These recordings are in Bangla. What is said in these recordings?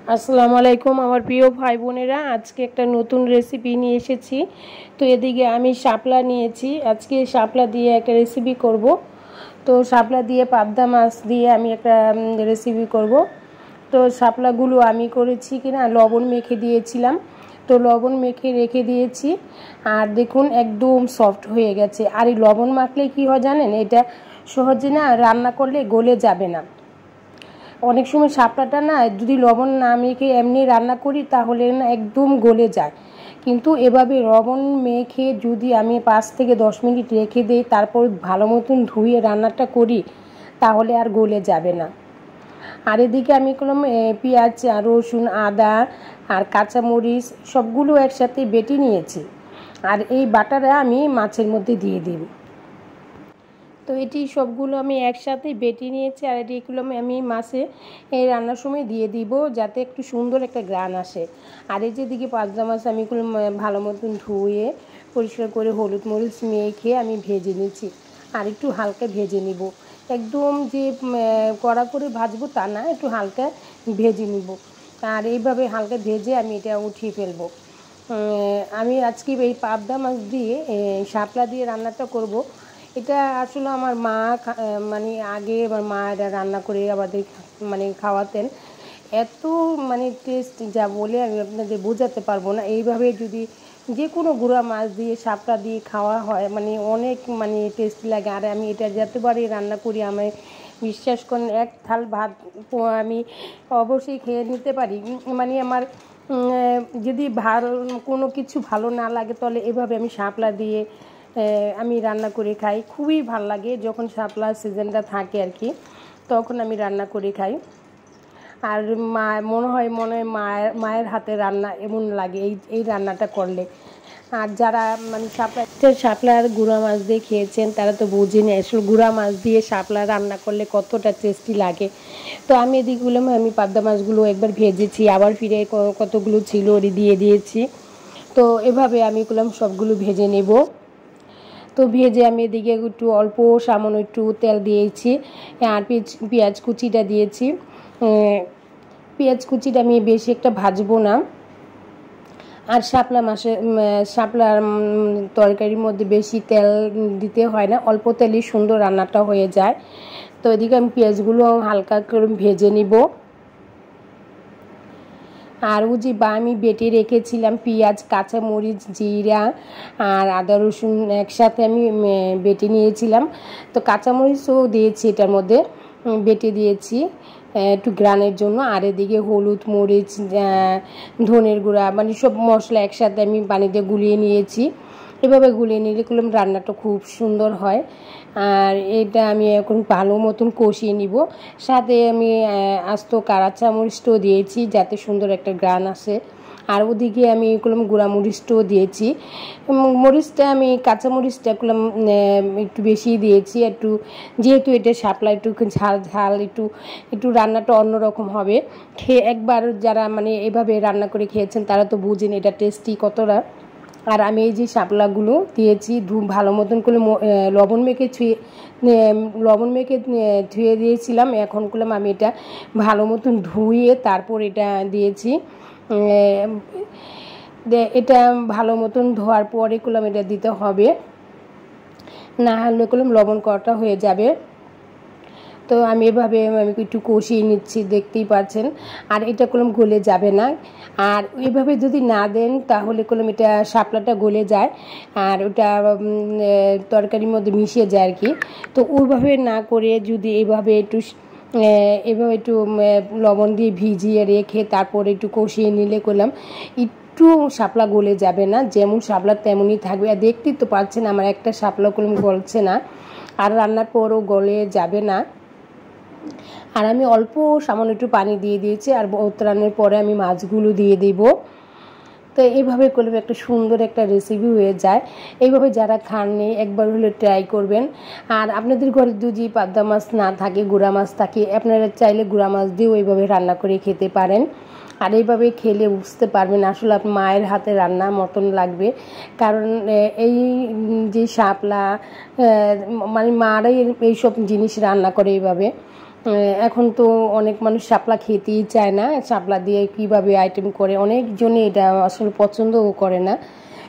আসসালামু আলাইকুম আমার প্রিয় ভাই বোনেরা, আজকে একটা নতুন রেসিপি নিয়ে এসেছি। তো এদিকে আমি শাপলা নিয়েছি, আজকে শাপলা দিয়ে একটা রেসিপি করব। তো শাপলা দিয়ে পাবদা মাছ দিয়ে আমি একটা রেসিপি করব। তো শাপলাগুলো আমি করেছি কিনা লবণ মেখে দিয়েছিলাম, তো লবণ মেখে রেখে দিয়েছি। আর দেখুন একদম সফট হয়ে গেছে। আর এই লবণ মাখলে কী হয় জানেন, এটা সহজে না রান্না করলে গলে যাবে না। অনেক সময় শাপলাটা না যদি লবণ না মেখে এমনি রান্না করি তাহলে না একদম গলে যায়, কিন্তু এভাবে লবণ মেখে যদি আমি 5 থেকে 10 মিনিট রেখে দিই, তারপর ভালো মতন ধুয়ে রান্নাটা করি, তাহলে আর গলে যাবে না। আর এদিকে আমি করলাম পেঁয়াজ, রসুন, আদা আর কাঁচামরিচ সবগুলো একসাথে বেটে নিয়েছি। আর এই বাটাটা আমি মাছের মধ্যে দিয়ে দিই। তো এটি সবগুলো আমি একসাথে বেটে নিয়েছি, আর এটিগুলো আমি মাছে এই রান্নার সময় দিয়ে দিব, যাতে একটু সুন্দর একটা গ্রান আসে। আর এই যেদিকে পাবদা মাছ আমি এগুলো ভালো মতন ধুয়ে পরিষ্কার করে হলুদ মরিচ মেখে আমি ভেজে নিচ্ছি। আর একটু হালকা ভেজে নিব, একদম যে কড়া করে ভাজবো তা না, একটু হালকা ভেজে নিব। আর এইভাবে হালকা ভেজে আমি এটা উঠিয়ে ফেলবো। আমি আজকে এই পাবদা মাছ দিয়ে শাপলা দিয়ে রান্নাটা করব। এটা আসলে আমার মা মানে আগে আমার মা এটা রান্না করে আমাদের মানে খাওয়াতেন। এত মানে টেস্ট যা বলে আমি আপনাদের বোঝাতে পারবো না। এইভাবে যদি যে কোনো গুঁড়া মাছ দিয়ে শাপলা দিয়ে খাওয়া হয় মানে অনেক মানে টেস্টি লাগে। আর আমি এটা যতবারই রান্না করি আমায় বিশ্বাস করেন এক থাল ভাত আমি অবশ্যই খেয়ে নিতে পারি। মানে আমার যদি ভালো কোনো কিছু ভালো না লাগে তাহলে এভাবে আমি শাপলা দিয়ে আমি রান্না করে খাই, খুবই ভালো লাগে। যখন শাপলার সিজনটা থাকে আর কি, তখন আমি রান্না করে খাই। আর মনে হয় মায়ের হাতে রান্না এমন লাগে এই রান্নাটা করলে। আর যারা মানে শাপলার গুঁড়া মাছ দিয়ে খেয়েছেন তারা তো বোঝেনি আসলে গুঁড়া মাছ দিয়ে শাপলা রান্না করলে কতটা টেস্টি লাগে। তো আমি এদিকগুলো আমি পাবদা মাছগুলো একবার ভেজেছি, আবার ফিরে কতগুলো ছিল ওটি দিয়ে দিয়েছি। তো এভাবে আমি সবগুলো ভেজে নেব। তো ভেজে আমি এদিকে একটু অল্প সামান্য একটু তেল দিয়েছি, আর পেঁয়াজ কুচিটা দিয়েছি। পেঁয়াজ কুচিটা আমি বেশি একটা ভাজবো না। আর শাপলার তরকারির মধ্যে বেশি তেল দিতে হয় না, অল্প তেলেই সুন্দর রান্নাটা হয়ে যায়। তো এদিকে আমি পেঁয়াজগুলো হালকা করে ভেজে নিব। আর আমি বেটে রেখেছিলাম পেঁয়াজ, কাঁচামরিচ, জিরা আর আদা রসুন একসাথে আমি বেটে নিয়েছিলাম। তো কাঁচামরিচও দিয়েছি এটার মধ্যে, বেটে দিয়েছি একটু গ্রানের জন্য। আর এদিকে হলুদ, মরিচ, ধনের গুঁড়া মানে সব মশলা একসাথে আমি পানিতে গুলিয়ে নিয়েছি। এভাবে গুলিয়ে নিলে রান্নাটা খুব সুন্দর হয়। আর এটা আমি এখন ভালো মতন কষিয়ে নিব। সাথে আমি আস্ত কাঁচামরিচটাও দিয়েছি যাতে সুন্দর একটা গ্রান আসে। আর ওদিকে আমি গুঁড়া মরিচটাও দিয়েছি। মরিচটা আমি কাঁচামরিচটা একটু বেশি দিয়েছি, একটু যেহেতু এটা শাপলা একটু ঝাল ঝাল একটু রান্নাটা অন্যরকম হবে। একবার যারা মানে এভাবে রান্না করে খেয়েছেন তারা তো বুঝেন এটা টেস্টি কতটা। আর আমি এই যে শাপলাগুলো দিয়েছি ভালো মতন করে লবণ মেখে ধুয়ে দিয়েছিলাম। এখন আমি এটা ভালো মতন ধুয়ে তারপর এটা দিয়েছি। এটা ভালো মতন ধোয়ার পরে এটা দিতে হবে, না হলে লবণ কড়াটা হয়ে যাবে। তো আমি এভাবে আমি একটু কষিয়ে নিচ্ছি, দেখতেই পাচ্ছেন। আর এটা গলে যাবে না। আর এইভাবে যদি না দেন তাহলে এটা শাপলাটা গলে যায় আর ওটা তরকারির মধ্যে মিশিয়ে যায় আর কি। তো ওইভাবে না করে যদি এভাবে একটু লবণ দিয়ে ভিজিয়ে রেখে তারপরে একটু কষিয়ে নিলে একটু শাপলা গলে যাবে না, যেমন শাপলা তেমনই থাকবে। আর দেখতেই তো পাচ্ছেন আমার একটা শাপলা গলছে না, আর রান্নার পরও গলে যাবে না। আর আমি অল্প সামান্য একটু পানি দিয়ে দিয়েছি, আর উতরানোর পরে আমি মাছগুলো দিয়ে দিব। তো এইভাবে করলে একটা সুন্দর একটা রেসিপি হয়ে যায়। এইভাবে যারা খাননি একবার হলে ট্রাই করবেন। আর আপনাদের ঘরে যদি পাবদা মাছ না থাকে, গুঁড়া মাছ থাকে, আপনারা চাইলে গুঁড়া মাছ দিয়েও এইভাবে রান্না করে খেতে পারেন। আর এইভাবে খেলে বুঝতে পারবেন আসলে আপনার মায়ের হাতে রান্না মতন লাগবে। কারণ এই যে শাপলা মানে মারাই এইসব জিনিস রান্না করে এইভাবে। এখন তো অনেক মানুষ শাপলা খেতেই চায় না, শাপলা দিয়ে কিভাবে আইটেম করে, অনেকজনে এটা আসলে পছন্দও করে না।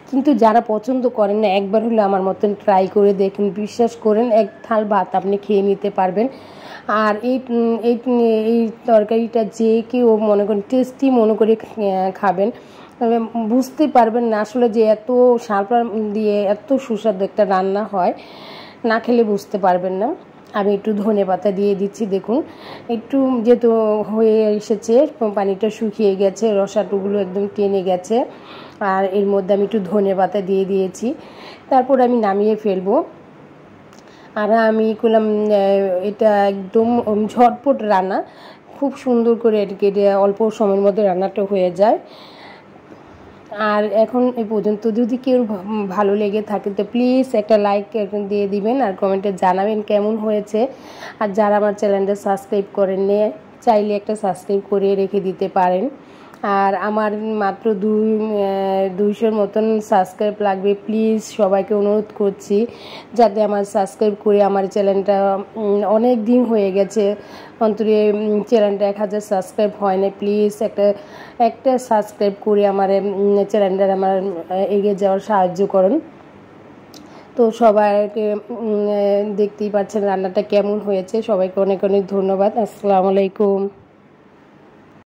কিন্তু যারা পছন্দ করেন না, একবার হলে আমার মতন ট্রাই করে দেখুন, বিশ্বাস করেন এক থাল ভাত আপনি খেয়ে নিতে পারবেন। আর এই এই এই তরকারিটা যে কেউ মনে করেন টেস্টি মনে করে খাবেন, বুঝতে পারবেন না আসলে যে এত শাপলা দিয়ে এত সুস্বাদু একটা রান্না হয়, না খেলে বুঝতে পারবেন না। আমি একটু ধনেপাতা দিয়ে দিচ্ছি, দেখুন একটু যেহেতু হয়ে এসেছে, পানিটা শুকিয়ে গেছে, রসাটুগুলো একদম টেনে গেছে। আর এর মধ্যে আমি একটু ধনেপাতা দিয়ে দিয়েছি, তারপর আমি নামিয়ে ফেলবো। আর আমি করলাম এটা একদম ঝটপট রান্না, খুব সুন্দর করে এটাকে অল্প সময়ের মধ্যে রান্নাটা হয়ে যায়। আর এখন এই পর্যন্ত যদি কেউ ভালো লেগে থাকে তো প্লিজ একটা লাইক দিয়ে দিবেন, আর কমেন্টে জানাবেন কেমন হয়েছে। আর যারা আমার চ্যানেলটা সাবস্ক্রাইব করেন নি, চাইলে একটা সাবস্ক্রাইব করে রেখে দিতে পারেন। আর আমার মাত্র 200 মতন সাবস্ক্রাইব লাগবে, প্লিজ সবাইকে অনুরোধ করছি যাতে আমার সাবস্ক্রাইব করে আমার চ্যানেলটা, অনেক দিন হয়ে গেছে অন্তরে চ্যানেলটা 1000 সাবস্ক্রাইব হয় না, প্লিজ একটা সাবস্ক্রাইব করে আমার চ্যানেলটা আমার এগিয়ে যাওয়ার সাহায্য করুন। তো সবাইকে দেখতেই পাচ্ছেন রান্নাটা কেমন হয়েছে, সবাইকে অনেক অনেক ধন্যবাদ। আসসালামু আলাইকুম।